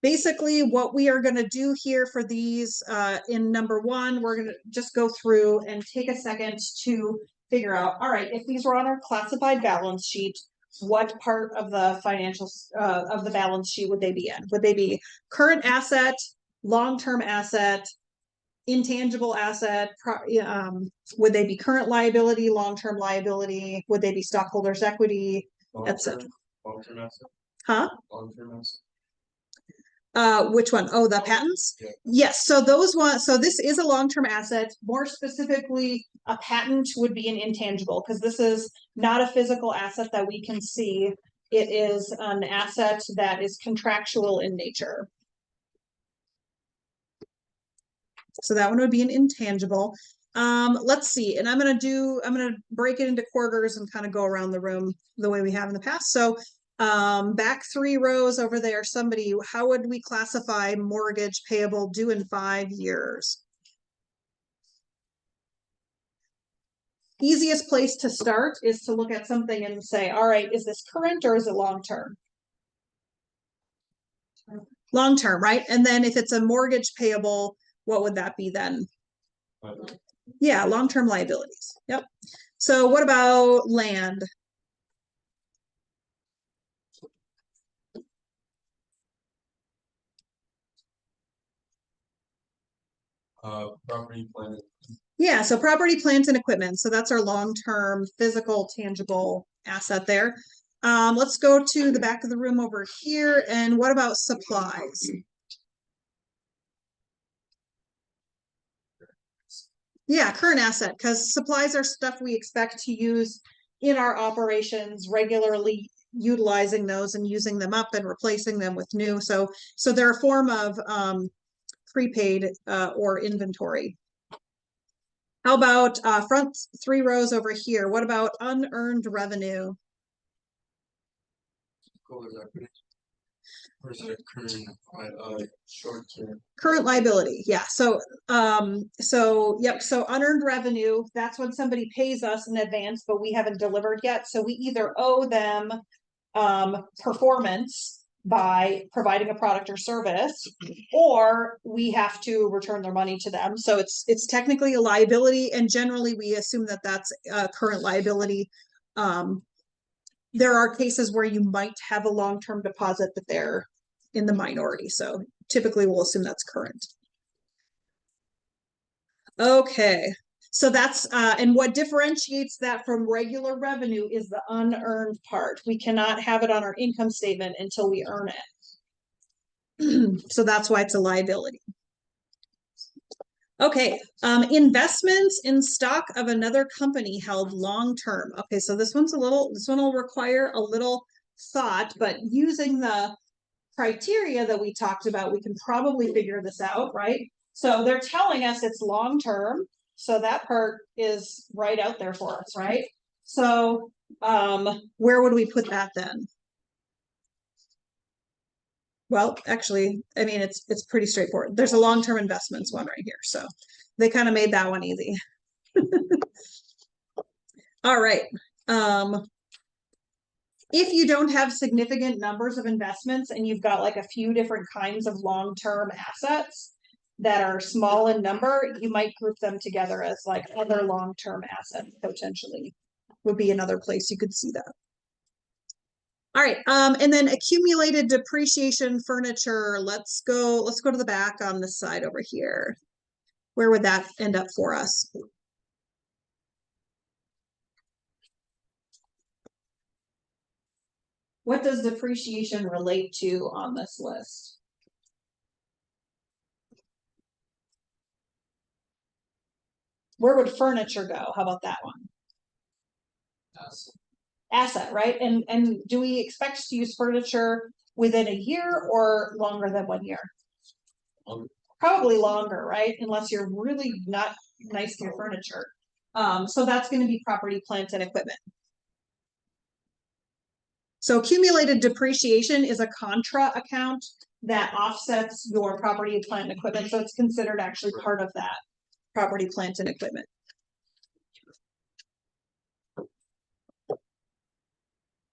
basically what we are going to do here for these in number one, we're going to just go through and take a second to figure out, all right, if these were on our classified balance sheet, what part of the financials of the balance sheet would they be in? Would they be current asset, long-term asset, intangible asset? Would they be current liability, long-term liability? Would they be stockholders' equity, etc.? Long-term asset. Huh? Long-term asset. Which one? Oh, the patents? Yeah. Yes. So those ones, so this is a long-term asset. More specifically, a patent would be an intangible because this is not a physical asset that we can see. It is an asset that is contractual in nature. So that one would be an intangible. Let's see. And I'm going to break it into quarters and kind of go around the room the way we have in the past. So back 3 rows over there, somebody, how would we classify mortgage payable due in 5 years? Easiest place to start is to look at something and say, all right, is this current or is it long-term? Long-term, right? And then if it's a mortgage payable, what would that be then? Yeah, long-term liabilities. Yep. So what about land? Property, plant. Yeah, so property, plant, and equipment. So that's our long-term physical, tangible asset there. Let's go to the back of the room over here. And what about supplies? Yeah, current asset, because supplies are stuff we expect to use in our operations regularly, utilizing those and using them up and replacing them with new. So they're a form of prepaid or inventory. How about front 3 rows over here? What about unearned revenue? Or is it current short-term? Current liability, yeah. So yep, so unearned revenue, that's when somebody pays us in advance, but we haven't delivered yet. So we either owe them performance by providing a product or service, or we have to return their money to them. So it's technically a liability, and generally we assume that that's a current liability. There are cases where you might have a long-term deposit, but they're in the minority. So typically we'll assume that's current. Okay. So that's, and what differentiates that from regular revenue is the unearned part. We cannot have it on our income statement until we earn it. So that's why it's a liability. Okay, investments in stock of another company held long-term. Okay, so this one will require a little thought, but using the criteria that we talked about, we can probably figure this out, right? So they're telling us it's long-term. So that part is right out there for us, right? So where would we put that then? Well, actually, I mean, it's pretty straightforward. There's a long-term investments one right here. So they kind of made that one easy. All right. If you don't have significant numbers of investments and you've got like a few different kinds of long-term assets that are small in number, you might group them together as like other long-term assets potentially would be another place you could see that. All right, and then accumulated depreciation furniture. Let's go to the back on this side over here. Where would that end up for us? What does depreciation relate to on this list? Where would furniture go? How about that one? Asset, right? And do we expect to use furniture within a year or longer than 1 year? Probably longer, right? Unless you're really not nice to your furniture. So that's going to be property, plant, and equipment. So accumulated depreciation is a contra account that offsets your property, plant, and equipment. So it's considered actually part of that property, plant, and equipment.